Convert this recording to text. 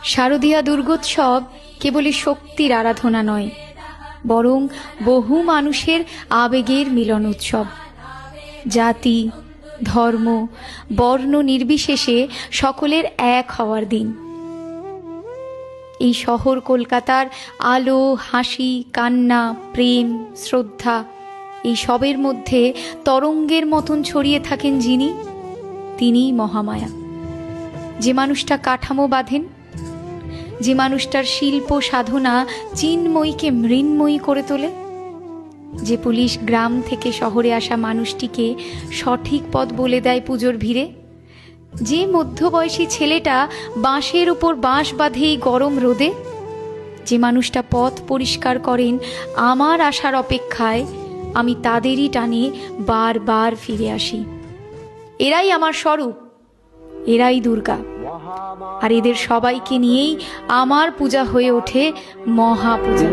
শারদীয়া দুর্গোৎসব কেবলই শক্তির আরাধনা নয়, বরং বহু মানুষের আবেগের মিলন উৎসব। জাতি, ধর্ম, বর্ণ নির্বিশেষে সকলের এক হওয়ার দিন। এই শহর কলকাতার আলো, হাসি, কান্না, প্রেম, শ্রদ্ধা, এই সবের মধ্যে তরঙ্গের মতন ছড়িয়ে থাকেন যিনি, তিনিই মহামায়া। যে মানুষটা কাঠামো বাঁধেন, যে মানুষটার শিল্প সাধনা চিন্ময়ীকে মৃন্ময়ী করে তোলে, যে পুলিশ গ্রাম থেকে শহরে আসা মানুষটিকে সঠিক পথ বলে দেয় পুজোর ভিড়ে, যে মধ্যবয়সী ছেলেটা বাঁশের উপর বাঁশ বাঁধে এই গরম রোদে, যে মানুষটা পথ পরিষ্কার করেন আমার আসার অপেক্ষায়, আমি তাদেরই টানে বারবার ফিরে আসি। এরাই আমার স্বরূপ, এরাই দুর্গা। আর এদের সবাইকে নিয়েই আমার পূজা হয়ে ওঠে মহাপূজা।